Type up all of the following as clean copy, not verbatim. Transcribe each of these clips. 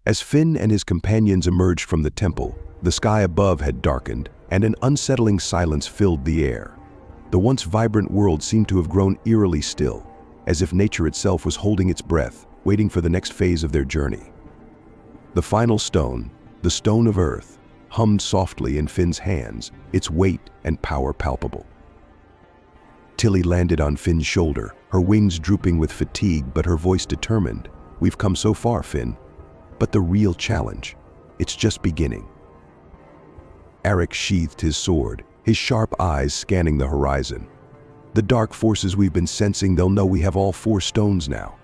As Finn and his companions emerged from the temple, the sky above had darkened, and an unsettling silence filled the air. The once vibrant world seemed to have grown eerily still, as if nature itself was holding its breath, waiting for the next phase of their journey. The final stone, the stone of earth, hummed softly in Finn's hands, its weight and power palpable. Tilly landed on Finn's shoulder, her wings drooping with fatigue but her voice determined. "We've come so far, Finn. But the real challenge, it's just beginning." Eric sheathed his sword, his sharp eyes scanning the horizon. "The dark forces we've been sensing, they'll know we have all 4 stones now.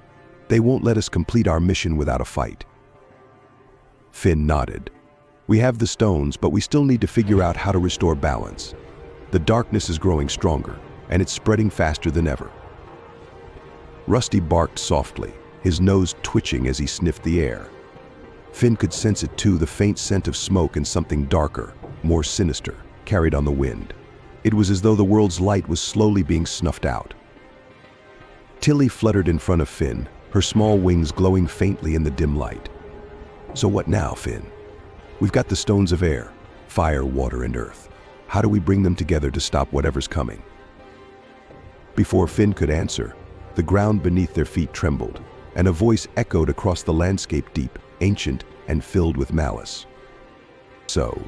They won't let us complete our mission without a fight." Finn nodded. "We have the stones, but we still need to figure out how to restore balance. The darkness is growing stronger, and it's spreading faster than ever." Rusty barked softly, his nose twitching as he sniffed the air. Finn could sense it too, the faint scent of smoke and something darker, more sinister, carried on the wind. It was as though the world's light was slowly being snuffed out. Tilly fluttered in front of Finn, her small wings glowing faintly in the dim light. "So what now, Finn? We've got the stones of air, fire, water, and earth. How do we bring them together to stop whatever's coming?" Before Finn could answer, the ground beneath their feet trembled, and a voice echoed across the landscape, deep, ancient, and filled with malice. "So,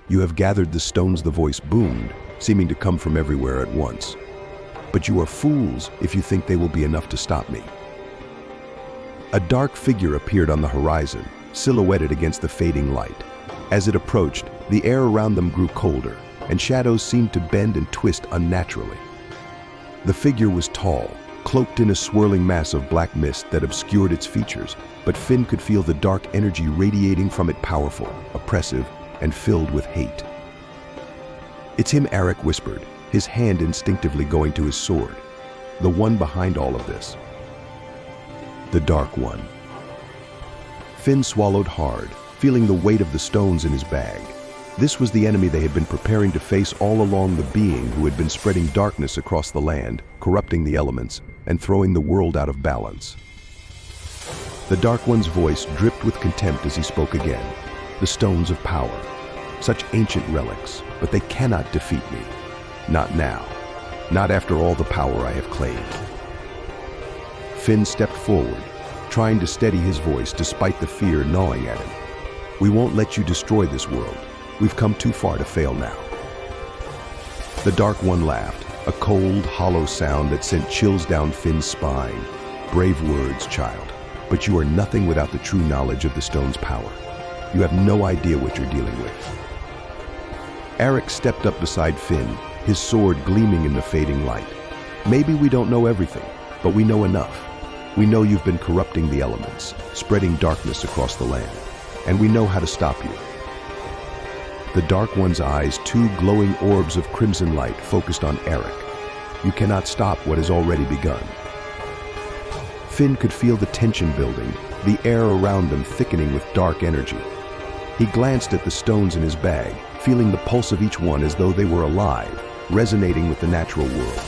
you have gathered the stones," the voice boomed, seeming to come from everywhere at once. "But you are fools if you think they will be enough to stop me." A dark figure appeared on the horizon, silhouetted against the fading light. As it approached, the air around them grew colder, and shadows seemed to bend and twist unnaturally. The figure was tall, cloaked in a swirling mass of black mist that obscured its features, but Finn could feel the dark energy radiating from it, powerful, oppressive, and filled with hate. "It's him," Eric whispered, his hand instinctively going to his sword. "The one behind all of this. The Dark One." Finn swallowed hard, feeling the weight of the stones in his bag. This was the enemy they had been preparing to face all along, the being who had been spreading darkness across the land, corrupting the elements, and throwing the world out of balance. The Dark One's voice dripped with contempt as he spoke again. "The stones of power. Such ancient relics, but they cannot defeat me. Not now. Not after all the power I have claimed." Finn stepped forward, trying to steady his voice despite the fear gnawing at him. "We won't let you destroy this world. We've come too far to fail now." The Dark One laughed, a cold, hollow sound that sent chills down Finn's spine. "Brave words, child, but you are nothing without the true knowledge of the stone's power. You have no idea what you're dealing with." Eric stepped up beside Finn, his sword gleaming in the fading light. "Maybe we don't know everything, but we know enough. We know you've been corrupting the elements, spreading darkness across the land, and we know how to stop you." The Dark One's eyes, 2 glowing orbs of crimson light, focused on Eric. "You cannot stop what has already begun." Finn could feel the tension building, the air around them thickening with dark energy. He glanced at the stones in his bag, feeling the pulse of each one as though they were alive, resonating with the natural world.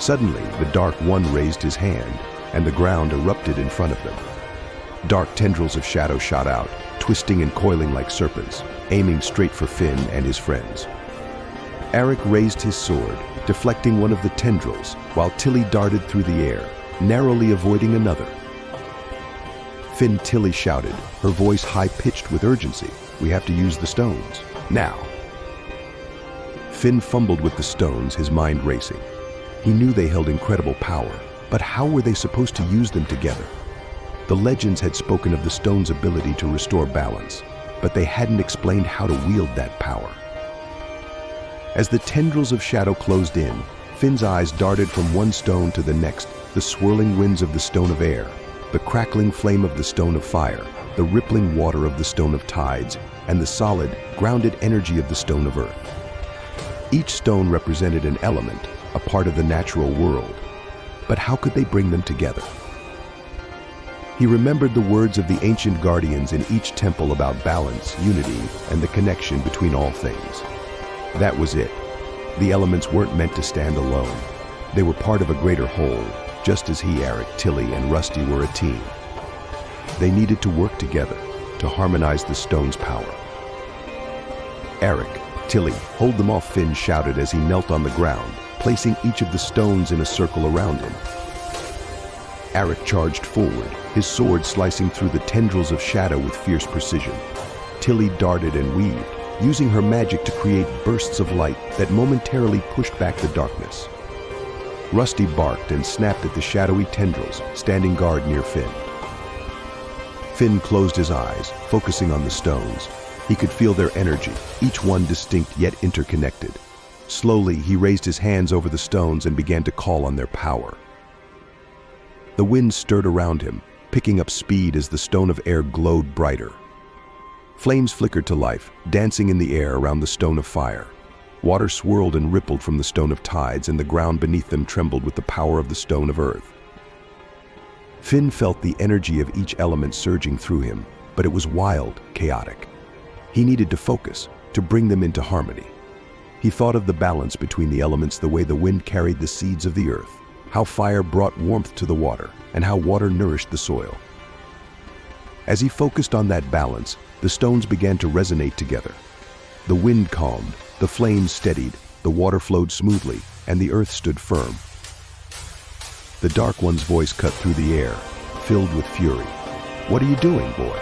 Suddenly, the Dark One raised his hand, and the ground erupted in front of them. Dark tendrils of shadow shot out, twisting and coiling like serpents, aiming straight for Finn and his friends. Eric raised his sword, deflecting one of the tendrils, while Tilly darted through the air, narrowly avoiding another. Finn, Tilly shouted, her voice high-pitched with urgency. "We have to use the stones. Now!" Finn fumbled with the stones, his mind racing. He knew they held incredible power, but how were they supposed to use them together? The legends had spoken of the stone's ability to restore balance, but they hadn't explained how to wield that power. As the tendrils of shadow closed in, Finn's eyes darted from one stone to the next, the swirling winds of the stone of air, the crackling flame of the stone of fire, the rippling water of the stone of tides, and the solid, grounded energy of the stone of earth. Each stone represented an element, a part of the natural world. But how could they bring them together? He remembered the words of the ancient guardians in each temple about balance, unity, and the connection between all things. That was it. The elements weren't meant to stand alone. They were part of a greater whole, just as he, Eric, Tilly, and Rusty were a team. They needed to work together to harmonize the stone's power. Eric, Tilly, hold them off, Finn shouted as he knelt on the ground, placing each of the stones in a circle around him. Eric charged forward, his sword slicing through the tendrils of shadow with fierce precision. Tilly darted and weaved, using her magic to create bursts of light that momentarily pushed back the darkness. Rusty barked and snapped at the shadowy tendrils, standing guard near Finn. Finn closed his eyes, focusing on the stones. He could feel their energy, each one distinct yet interconnected. Slowly, he raised his hands over the stones and began to call on their power. The wind stirred around him, picking up speed as the stone of air glowed brighter. Flames flickered to life, dancing in the air around the stone of fire. Water swirled and rippled from the stone of tides, and the ground beneath them trembled with the power of the stone of earth. Finn felt the energy of each element surging through him, but it was wild, chaotic. He needed to focus, to bring them into harmony. He thought of the balance between the elements, the way the wind carried the seeds of the earth, how fire brought warmth to the water, and how water nourished the soil. As he focused on that balance, the stones began to resonate together. The wind calmed, the flames steadied, the water flowed smoothly, and the earth stood firm. The Dark One's voice cut through the air, filled with fury. "What are you doing, boy?"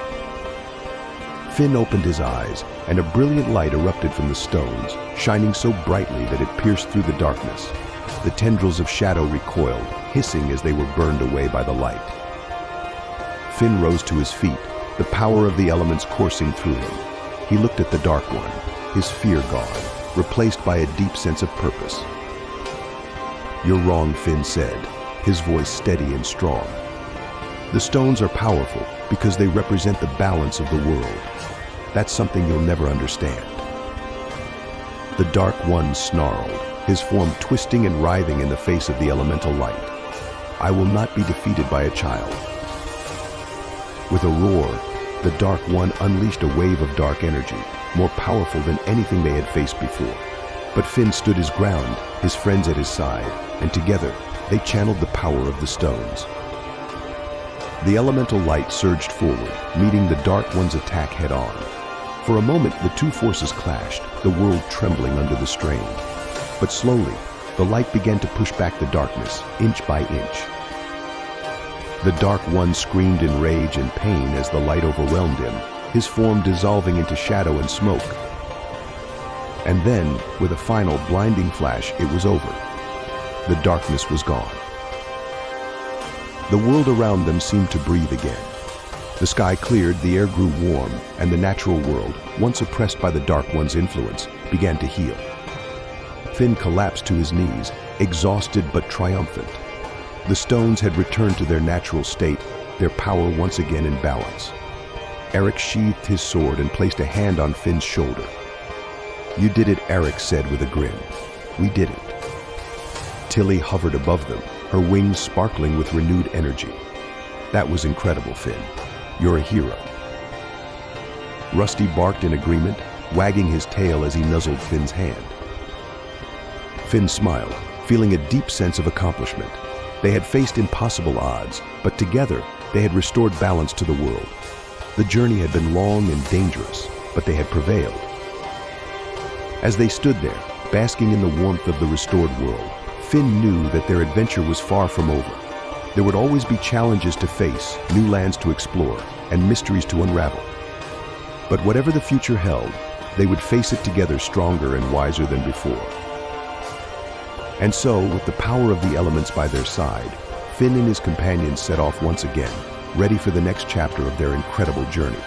Finn opened his eyes, and a brilliant light erupted from the stones, shining so brightly that it pierced through the darkness. The tendrils of shadow recoiled, hissing as they were burned away by the light. Finn rose to his feet, the power of the elements coursing through him. He looked at the Dark One, his fear gone, replaced by a deep sense of purpose. "You're wrong," Finn said, his voice steady and strong. "The stones are powerful because they represent the balance of the world. That's something you'll never understand." The Dark One snarled, his form twisting and writhing in the face of the elemental light. "I will not be defeated by a child." With a roar, the Dark One unleashed a wave of dark energy, more powerful than anything they had faced before. But Finn stood his ground, his friends at his side, and together, they channeled the power of the stones. The elemental light surged forward, meeting the Dark One's attack head-on. For a moment, the two forces clashed, the world trembling under the strain. But slowly, the light began to push back the darkness, inch by inch. The Dark One screamed in rage and pain as the light overwhelmed him, his form dissolving into shadow and smoke. And then, with a final blinding flash, it was over. The darkness was gone. The world around them seemed to breathe again. The sky cleared, the air grew warm, and the natural world, once oppressed by the Dark One's influence, began to heal. Finn collapsed to his knees, exhausted but triumphant. The stones had returned to their natural state, their power once again in balance. Eric sheathed his sword and placed a hand on Finn's shoulder. "You did it," Eric said with a grin. "We did it." Tilly hovered above them, her wings sparkling with renewed energy. "That was incredible, Finn. You're a hero." Rusty barked in agreement, wagging his tail as he nuzzled Finn's hand. Finn smiled, feeling a deep sense of accomplishment. They had faced impossible odds, but together they had restored balance to the world. The journey had been long and dangerous, but they had prevailed. As they stood there, basking in the warmth of the restored world, Finn knew that their adventure was far from over. There would always be challenges to face, new lands to explore, and mysteries to unravel. But whatever the future held, they would face it together stronger and wiser than before. And so, with the power of the elements by their side, Finn and his companions set off once again, ready for the next chapter of their incredible journey.